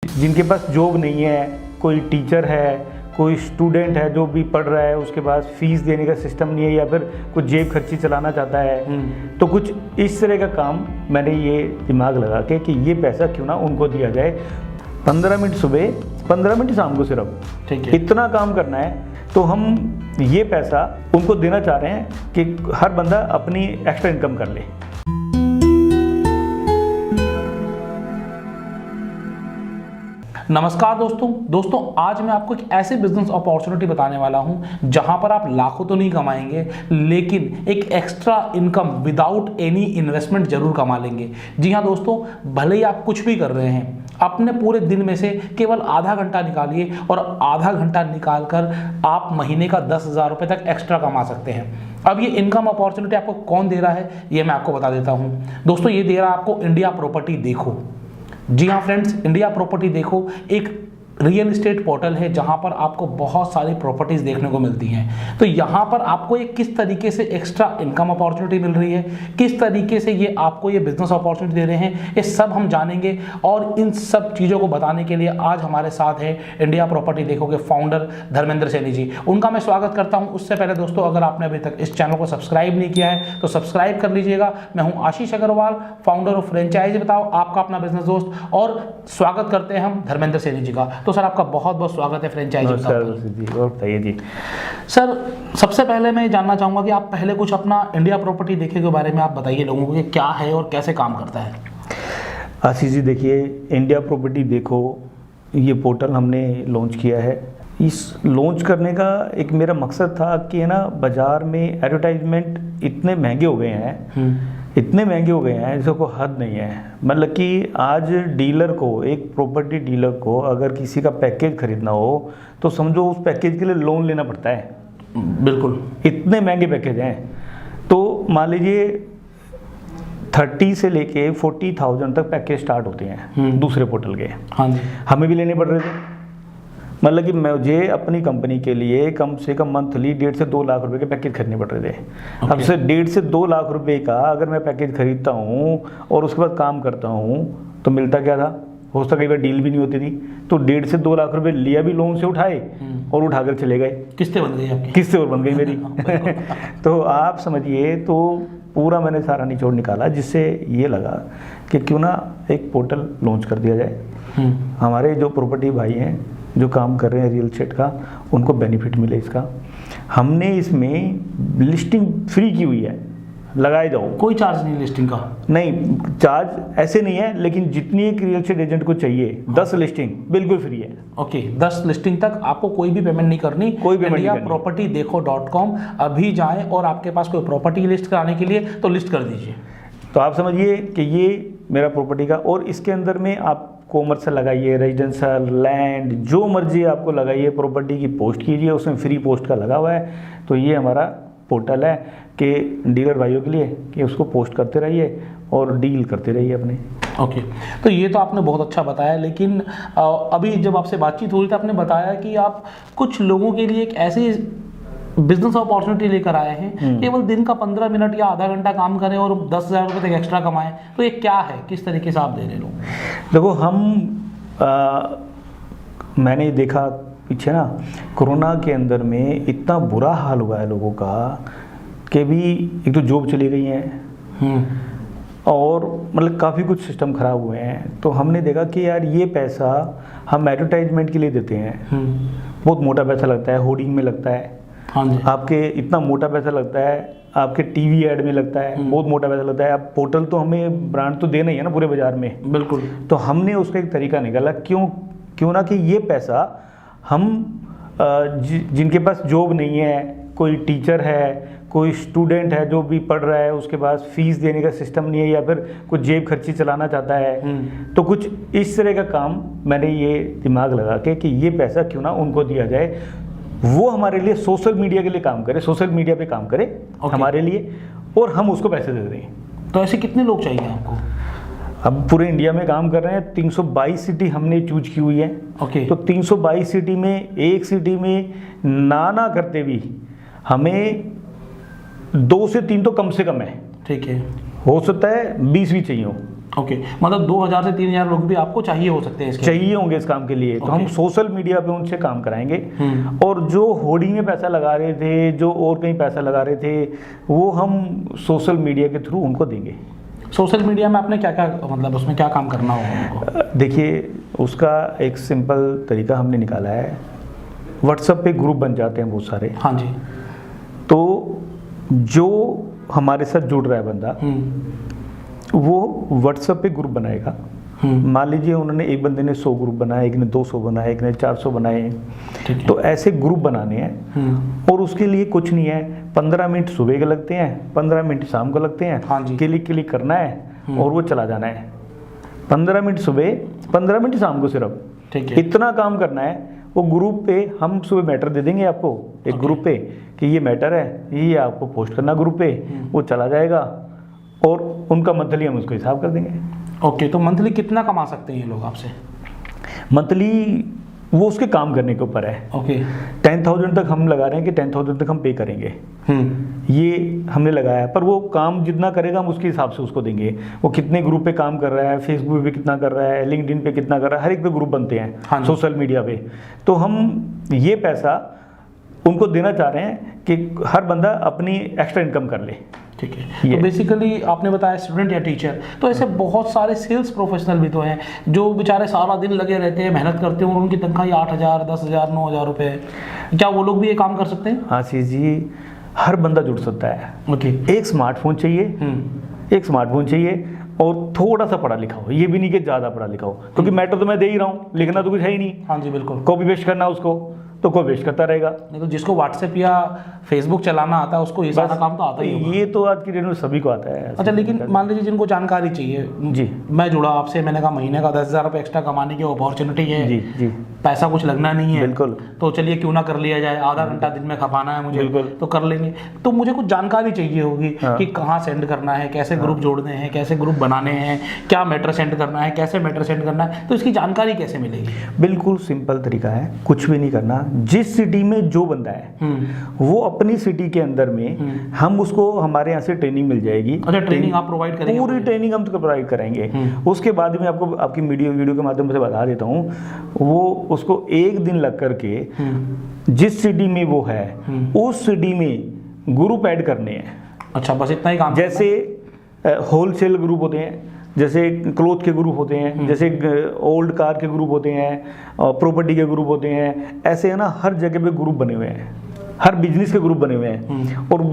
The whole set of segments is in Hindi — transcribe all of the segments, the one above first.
जिनके पास जॉब नहीं है, कोई टीचर है, कोई स्टूडेंट है जो भी पढ़ रहा है, उसके पास फीस देने का सिस्टम नहीं है या फिर कुछ जेब खर्ची चलाना चाहता है, तो कुछ इस तरह का काम मैंने ये दिमाग लगा के कि ये पैसा क्यों ना उनको दिया जाए। 15 मिनट सुबह, 15 मिनट शाम को, सिर्फ ठीक है, इतना काम करना है। तो हम ये पैसा उनको देना चाह रहे हैं कि हर बंदा अपनी एक्स्ट्रा इनकम कर ले। नमस्कार दोस्तों आज मैं आपको एक ऐसे बिजनेस अपॉर्चुनिटी बताने वाला हूं जहां पर आप लाखों तो नहीं कमाएंगे, लेकिन एक extra income without any investment जरूर कमा लेंगे। जी हां दोस्तों, भले ही आप कुछ भी कर रहे हैं, अपने पूरे दिन में से केवल आधा घंटा निकालिए और आधा घंटा निकालकर आप महीने का 10,000 रुपये तक एक्स्ट्रा कमा सकते हैं। अब ये इनकम अपॉर्चुनिटी आपको कौन दे रहा है, ये मैं आपको बता देता हूं। दोस्तों, ये दे रहा है आपको इंडिया प्रॉपर्टी देखो। जी हाँ फ्रेंड्स, इंडिया प्रॉपर्टी देखो एक रियल एस्टेट पोर्टल है जहां पर आपको बहुत सारी प्रॉपर्टीज देखने को मिलती हैं। तो यहां पर आपको ये किस तरीके से एक्स्ट्रा इनकम अपॉर्चुनिटी मिल रही है, किस तरीके से ये आपको ये बिजनेस अपॉर्चुनिटी दे रहे हैं, ये सब हम जानेंगे। और इन सब चीज़ों को बताने के लिए आज हमारे साथ है इंडिया प्रॉपर्टी देखो के फाउंडर धर्मेंद्र सैनी जी। उनका मैं स्वागत करता हूँ। उससे पहले दोस्तों, अगर आपने अभी तक इस चैनल को सब्सक्राइब नहीं किया है तो सब्सक्राइब कर लीजिएगा। मैं हूँ आशीष अग्रवाल, फाउंडर ऑफ फ्रेंचाइज बताओ, आपका अपना बिजनेस दोस्त, और स्वागत करते हैं हम धर्मेंद्र सैनी जी का। तो सर, आपका बहुत बहुत स्वागत है फ्रेंचाइज बताओ। और बताइए जी। सर, सबसे पहले मैं जानना चाहूँगा कि आप पहले कुछ अपना इंडिया प्रॉपर्टी देखे के बारे में आप बताइए लोगों को कि क्या है और कैसे काम करता है। आशीष जी, देखिए, इंडिया प्रॉपर्टी देखो ये पोर्टल हमने लॉन्च किया है। इस लॉन्च करने का एक मेरा मकसद था कि है ना, बाज़ार में एडवर्टाइजमेंट इतने महंगे हो गए हैं, इतने महंगे हो गए हैं जिसको हद नहीं है। मतलब कि आज डीलर को, एक प्रॉपर्टी डीलर को अगर किसी का पैकेज खरीदना हो तो समझो उस पैकेज के लिए लोन लेना पड़ता है। बिल्कुल, इतने महंगे पैकेज हैं। तो मान लीजिए 30 से लेके 40,000 तक पैकेज स्टार्ट होते हैं दूसरे पोर्टल के। हाँ जी, हमें भी लेने पड़ रहे थे। मतलब कि मुझे अपनी कंपनी के लिए कम से कम मंथली 1.5 से 2 लाख रुपए के पैकेज खरीदने पड़ रहे थे। अब से 1.5 से 2 लाख रुपए का अगर मैं पैकेज खरीदता हूँ और उसके बाद काम करता हूँ तो मिलता क्या था, हो सकता कई बार डील भी नहीं होती थी। तो 1.5 से 2 लाख रुपए लिया भी लोन से उठाए और उठाकर चले गए। किस्तें बन गई आपकी, किस्तें और बन गई मेरी। तो आप समझिए, तो पूरा मैंने सारा निचोड़ निकाला जिससे ये लगा कि क्यों ना एक पोर्टल लॉन्च कर दिया जाए। हमारे जो प्रॉपर्टी भाई हैं जो काम कर रहे हैं रियल एस्टेट का, उनको बेनिफिट मिले इसका। हमने इसमें लिस्टिंग फ्री की हुई है, लगाए जाओ, कोई चार्ज नहीं लिस्टिंग का। नहीं, चार्ज ऐसे नहीं है, लेकिन जितनी एक रियल एस्टेट एजेंट को चाहिए 10 लिस्टिंग बिल्कुल फ्री है। ओके, 10 लिस्टिंग तक आपको कोई भी पेमेंट नहीं करनी, कोई पेमेंट नहीं करनी। प्रॉपर्टी देखो .com अभी जाएं और आपके पास कोई प्रॉपर्टी लिस्ट कराने के लिए तो लिस्ट कर दीजिए। तो आप समझिए कि ये मेरा प्रॉपर्टी का, और इसके अंदर में आप कॉमर्शियल लगाइए, रेजिडेंशियल, लैंड, जो मर्जी आपको लगाइए, प्रॉपर्टी की पोस्ट कीजिए, उसमें फ्री पोस्ट का लगा हुआ है। तो ये हमारा पोर्टल है कि डीलर भाइयों के लिए कि उसको पोस्ट करते रहिए और डील करते रहिए अपने। ओके, तो ये तो आपने बहुत अच्छा बताया, लेकिन अभी जब आपसे बातचीत हो रही थी आपने बताया कि आप कुछ लोगों के लिए एक ऐसी बिजनेस अपॉर्चुनिटी लेकर आए हैं, केवल दिन का 15 मिनट या आधा घंटा काम करें और 10,000 रुपये तक एक्स्ट्रा कमाएं। तो ये क्या है, किस तरीके से आप दे रहे लोग? देखो, मैंने देखा पीछे ना, कोरोना के अंदर में इतना बुरा हाल हुआ है लोगों का कि भी एक तो जॉब चली गई हैं और मतलब काफ़ी कुछ सिस्टम ख़राब हुए हैं। तो हमने देखा कि यार ये पैसा हम एडवर्टाइजमेंट के लिए देते हैं, बहुत मोटा पैसा लगता है, होर्डिंग में लगता है। हाँ जी, आपके इतना मोटा पैसा लगता है, आपके टीवी ऐड में लगता है, बहुत मोटा पैसा लगता है। अब पोर्टल तो हमें ब्रांड तो देना ही है ना पूरे बाजार में। बिल्कुल। तो हमने उसका एक तरीका निकाला, क्यों ना कि ये पैसा हम जिनके पास जॉब नहीं है, कोई टीचर है, कोई स्टूडेंट है जो भी पढ़ रहा है, उसके पास फीस देने का सिस्टम नहीं है या फिर कुछ जेब खर्ची चलाना चाहता है, तो कुछ इस तरह का काम मैंने ये दिमाग लगा के कि ये पैसा क्यों ना उनको दिया जाए। वो हमारे लिए सोशल मीडिया के लिए काम करे, सोशल मीडिया पे काम करे हमारे लिए, और हम उसको पैसे दे दें। तो ऐसे कितने लोग चाहिए आपको? अब पूरे इंडिया में काम कर रहे हैं, 322 सिटी हमने चूज की हुई है। ओके, तो 322 सिटी में एक सिटी में ना करते भी हमें 2 से 3 तो कम से कम है। ठीक है, हो सकता है 20 भी चाहिए हो। ओके, मतलब 2000 से 3000 लोग भी आपको चाहिए हो सकते हैं इसके चाहिए होंगे इस काम के लिए। तो हम सोशल मीडिया पे उनसे काम कराएंगे, और जो होर्डिंग में पैसा लगा रहे थे, जो और कहीं पैसा लगा रहे थे, वो हम सोशल मीडिया के थ्रू उनको देंगे। सोशल मीडिया में आपने क्या क्या, मतलब उसमें क्या काम करना होगा उनको? देखिए, उसका एक सिंपल तरीका हमने निकाला है। व्हाट्सएप पे ग्रुप बन जाते हैं बहुत सारे। हाँ जी। तो जो हमारे साथ जुड़ रहा है बंदा, वो व्हाट्सएप पे ग्रुप बनाएगा। मान लीजिए उन्होंने, एक बंदे ने 100 ग्रुप बनाए, एक ने 200 बनाए, एक ने 400 बनाए। तो ऐसे ग्रुप बनाने हैं, और उसके लिए कुछ नहीं है, 15 मिनट सुबह के लगते हैं, 15 मिनट शाम को लगते हैं। हाँ जी। क्लिक क्लिक करना है और वो चला जाना है। 15 मिनट सुबह, 15 मिनट शाम को, सिर्फ ठीक है, इतना काम करना है। वो ग्रुप पे हम सुबह मैटर दे देंगे आपको, एक ग्रुप पे, कि ये मैटर है, ये आपको पोस्ट करना ग्रुप पे। वो चला जाएगा, और उनका मंथली हम उसको हिसाब कर देंगे। ओके। तो मंथली कितना कमा सकते हैं ये लोग आपसे? मंथली वो उसके काम करने के ऊपर है। ओके। 10,000 तक हम लगा रहे हैं कि 10,000 तक हम पे करेंगे, ये हमने लगाया है। पर वो काम जितना करेगा हम उसके हिसाब से उसको देंगे। वो कितने ग्रुप पे काम कर रहा है, फेसबुक पे कितना कर रहा है, लिंक्डइन पे कितना कर रहा है, हर एक पे ग्रुप बनते हैं। हाँ, सोशल मीडिया पे। तो हम ये पैसा उनको देना चाह रहे हैं कि हर बंदा अपनी एक्स्ट्रा इनकम कर ले। ठीक है। तो बेसिकली आपने बताया स्टूडेंट या टीचर, तो ऐसे बहुत सारे सेल्स प्रोफेशनल भी तो हैं जो बेचारे सारा दिन लगे रहते हैं, मेहनत करते हैं, और उनकी तनख्वाह 8,000, 10,000, 9,000 रुपये। क्या वो लोग भी ये काम कर सकते हैं? आशीष जी, हर बंदा जुड़ सकता है। ओके। एक स्मार्टफोन चाहिए, एक स्मार्टफोन चाहिए, और थोड़ा सा पढ़ा लिखा हो। ये भी नहीं कि ज़्यादा पढ़ा लिखा हो, क्योंकि मैटर तो मैं दे ही रहा हूँ, लिखना तो कुछ है ही नहीं। हाँ जी, बिल्कुल। कॉपी पेस्ट करना उसको, तो कॉपी पेस्ट करता रहेगा। नहीं तो जिसको व्हाट्सएप या फेसबुक चलाना आता है उसको ये सारा काम तो आता ही होगा। ये तो आज की डेट में सभी को आता है। अच्छा, लेकिन मान लीजिए जिनको जानकारी चाहिए जी, मैं जुड़ा आपसे, मैंने कहा महीने का 10,000 रुपये एक्स्ट्रा कमाने की अपॉर्चुनिटी है। जी जी, पैसा कुछ लगना नहीं है। बिल्कुल। तो चलिए क्यों ना कर लिया जाए, आधा घंटा दिन में खपाना है मुझे, बिल्कुल, तो कर लेंगे। तो मुझे कुछ जानकारी चाहिए होगी कि कहाँ सेंड करना है, कैसे ग्रुप जोड़ने हैं, कैसे ग्रुप बनाने हैं, क्या मैटर सेंड करना है, कैसे मैटर सेंड करना है, तो इसकी जानकारी कैसे मिलेगी? बिल्कुल सिंपल तरीका है, कुछ भी नहीं करना। जिस सिटी में जो बंदा है वो अपनी सिटी के अंदर में, हम उसको, हमारे यहाँ से ट्रेनिंग मिल जाएगी। अच्छा, ट्रेनिंग आप प्रोवाइड करेंगे? पूरी ट्रेनिंग हम तो प्रोवाइड करेंगे। उसके बाद में आपको आपकी वीडियो के माध्यम से बता देता हूँ, वो उसको एक दिन लग करके जिस सिटी में वो है उस सिटी में ग्रुप ऐड करने हैं। अच्छा, बस इतना ही काम? जैसे होलसेल ग्रुप होते हैं, जैसे क्लोथ के ग्रुप होते हैं, जैसे ओल्ड कार के ग्रुप होते हैं, प्रॉपर्टी के ग्रुप होते हैं, ऐसे है ना, हर जगह पे ग्रुप बने हुए हैं, हर बिजनेस के ग्रुप बने हुए हैं। और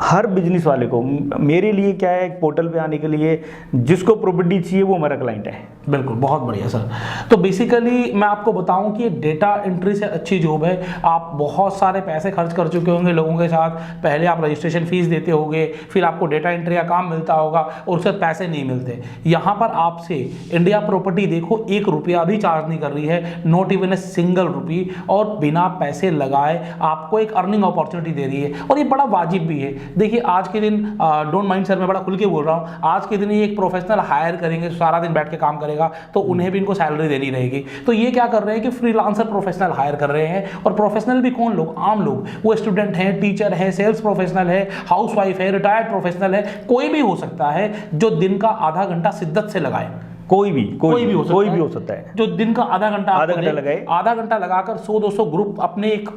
हर बिजनेस वाले को, मेरे लिए क्या है, एक पोर्टल पे आने के लिए जिसको प्रॉपर्टी चाहिए वो हमारा क्लाइंट है। बिल्कुल, बहुत बढ़िया सर। तो बेसिकली मैं आपको बताऊं कि डेटा एंट्री से अच्छी जॉब है। आप बहुत सारे पैसे खर्च कर चुके होंगे लोगों के साथ, पहले आप रजिस्ट्रेशन फीस देते होंगे, फिर आपको डेटा एंट्री का काम मिलता होगा और उससे पैसे नहीं मिलते। यहाँ पर आपसे इंडिया प्रॉपर्टी देखो 1 रुपया भी चार्ज नहीं कर रही है, not even a single rupee, और बिना पैसे लगाए आपको एक अर्निंग अपॉर्चुनिटी दे रही है, और ये बड़ा वाजिब भी है। देखिए आज के दिन, डोंट माइंड सर, मैं बड़ा खुल के बोल रहा हूँ, आज के दिन ये एक प्रोफेशनल हायर करेंगे, सारा दिन बैठ के काम करेगा, तो उन्हें भी इनको सैलरी देनी रहेगी। तो ये क्या कर रहे हैं कि फ्रीलांसर प्रोफेशनल हायर कर रहे हैं। और प्रोफेशनल भी कौन लोग? आम लोग, वो स्टूडेंट हैं, टीचर है, सेल्स प्रोफेशनल है, हाउसवाइफ है, रिटायर्ड प्रोफेशनल है, कोई भी हो सकता है जो दिन का आधा घंटा शिद्दत से लगाए। कोई भी हो सकता है जो दिन का आधा घंटा लगाए, आधा घंटा लगाकर 100-200 ग्रुप अपने एक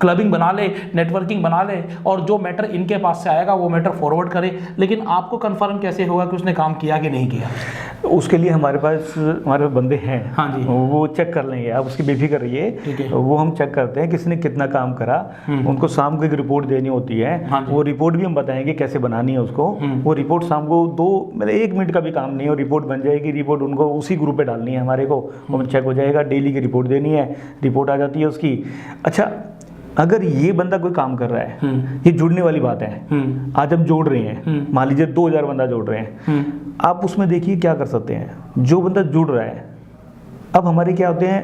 क्लबिंग बना ले, नेटवर्किंग बना ले, और जो मैटर इनके पास से आएगा वो मैटर फॉरवर्ड करे। लेकिन आपको कंफर्म कैसे होगा कि उसने काम किया कि नहीं किया? उसके लिए हमारे बंदे हैं। हाँ जी, वो चेक कर लेंगे, आप उसकी बेफिक्र रहिए। वो हम चेक करते हैं किसने कितना काम करा, उनको शाम को एक रिपोर्ट देनी होती है। हाँ, वो रिपोर्ट भी हम बताएंगे कैसे बनानी है उसको। वो रिपोर्ट शाम को 1 मिनट का भी काम नहीं है, रिपोर्ट बन जाएगी। रिपोर्ट उनको उसी ग्रुप पे डालनी है हमारे को, वो चेक हो जाएगा, डेली की रिपोर्ट देनी है, रिपोर्ट आ जाती है उसकी। अच्छा, अगर ये बंदा कोई काम कर रहा है, ये जुड़ने वाली बात है। आज हम जोड़ रहे हैं, मान लीजिए 2000 बंदा जोड़ रहे हैं, आप उसमें देखिए क्या कर सकते हैं। जो बंदा जुड़ रहा है, अब हमारे क्या होते हैं,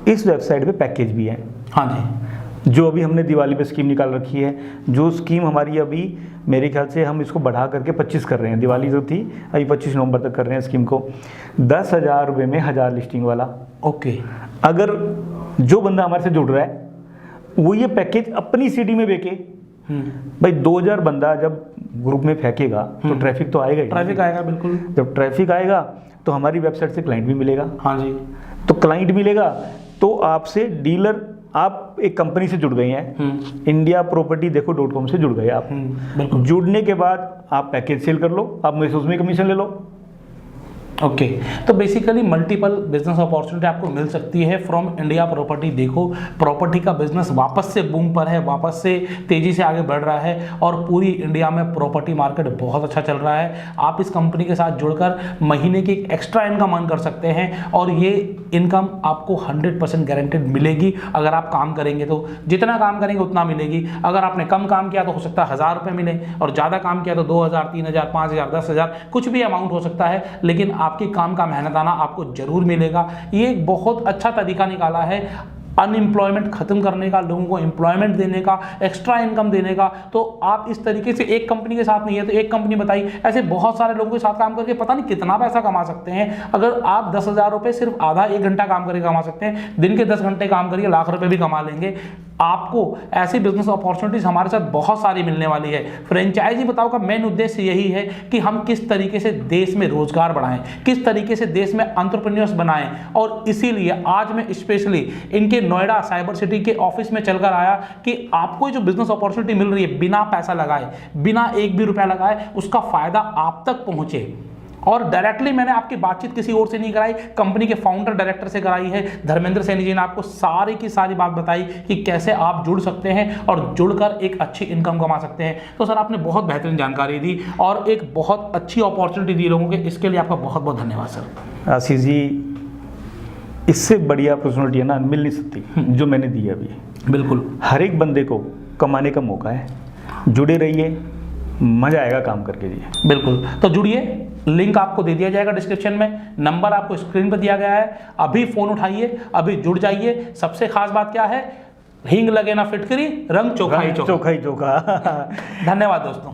इस वेबसाइट पे पैकेज भी है। हाँ जी, जो अभी हमने दिवाली पे स्कीम निकाल रखी है, जो स्कीम हमारी अभी मेरे ख्याल से हम इसको बढ़ा करके 25 कर रहे हैं। दिवाली जो थी अभी 25 नवंबर तक कर रहे हैं स्कीम को। 10,000 रुपये में 1000 लिस्टिंग वाला। ओके, अगर जो बंदा हमारे से जुड़ रहा है वो ये पैकेज अपनी सिटी में बेचे, भाई 2000 बंदा जब ग्रुप में फेंकेगा तो ट्रैफिक तो आएगा ही। ट्रैफिक आएगा, बिल्कुल। जब ट्रैफिक आएगा तो हमारी वेबसाइट से क्लाइंट भी मिलेगा। हाँ जी। तो क्लाइंट मिलेगा तो आपसे डीलर, आप एक कंपनी से जुड़ गए हैं, इंडिया प्रॉपर्टी देखो .com से जुड़ गए आप। बिल्कुल। जुड़ने के बाद आप पैकेज सेल कर लो, आप मुझसे उसमें कमीशन ले लो। ओके तो बेसिकली मल्टीपल बिजनेस अपॉर्चुनिटी आपको मिल सकती है फ्रॉम इंडिया प्रॉपर्टी देखो। प्रॉपर्टी का बिजनेस वापस से बूम पर है, वापस से तेजी से आगे बढ़ रहा है और पूरी इंडिया में प्रॉपर्टी मार्केट बहुत अच्छा चल रहा है। आप इस कंपनी के साथ जुड़कर महीने की एक एक्स्ट्रा इनकम अर्न कर सकते हैं और ये इनकम आपको 100% गारंटेड मिलेगी अगर आप काम करेंगे तो। जितना काम करेंगे उतना मिलेगी। अगर आपने कम काम किया तो हो सकता है 1000 रुपये मिले और ज़्यादा काम किया तो 2000, 3000, 5000, 10,000 कुछ भी अमाउंट हो सकता है, लेकिन आपकी काम का मेहनताना आपको जरूर मिलेगा। ये एक बहुत अच्छा तरीका निकाला है अनएम्प्लॉयमेंट खत्म करने का, लोगों को एम्प्लॉयमेंट देने का, एक्स्ट्रा इनकम देने का। तो आप इस तरीके से एक कंपनी के साथ नहीं है तो एक कंपनी बताई, ऐसे बहुत सारे लोगों के साथ काम करके पता नहीं कितना पैसा कमा सकते हैं। अगर आप 10,000 रुपये सिर्फ आधा 1 घंटा काम करके कमा सकते हैं, दिन के 10 घंटे काम करिए, लाख रुपए भी कमा लेंगे। आपको ऐसी बिजनेस अपॉर्चुनिटीज हमारे साथ बहुत सारी मिलने वाली है। फ्रेंचाइजी बताओ का मेन उद्देश्य यही है कि हम किस तरीके से देश में रोजगार बढ़ाएं, किस तरीके से देश में एंटरप्रेन्योर्स बनाएं। और इसीलिए आज मैं स्पेशली इनके नोएडा साइबर सिटी के ऑफिस में चलकर आया कि आपको जो बिजनेस अपॉर्चुनिटी मिल रही है बिना पैसा लगाए, बिना 1 भी रुपया लगाए, उसका फायदा आप तक पहुंचे। और डायरेक्टली मैंने आपकी बातचीत किसी और से नहीं कराई, कंपनी के फाउंडर डायरेक्टर से कराई है। धर्मेंद्र सैनी जी ने आपको सारी की सारी बात बताई कि कैसे आप जुड़ सकते हैं और जुड़कर एक अच्छी इनकम कमा सकते हैं। तो सर आपने बहुत बेहतरीन जानकारी दी और एक बहुत अच्छी अपॉर्चुनिटी दी लोगों को, इसके लिए आपका बहुत बहुत धन्यवाद सर। आशीष जी, इससे बढ़िया अपॉर्चुनिटी है ना, मिल नहीं सकती जो मैंने दी है अभी। बिल्कुल, हर एक बंदे को कमाने का मौका है, जुड़े रहिए, मजा आएगा काम करके जी। बिल्कुल, तो जुड़िए, लिंक आपको दे दिया जाएगा डिस्क्रिप्शन में, नंबर आपको स्क्रीन पर दिया गया है। अभी फोन उठाइए, अभी जुड़ जाइए। सबसे खास बात क्या है, हींग लगे ना फिटकरी, रंग चोखा ही चोखा। चोखा ही चोखा। धन्यवाद दोस्तों।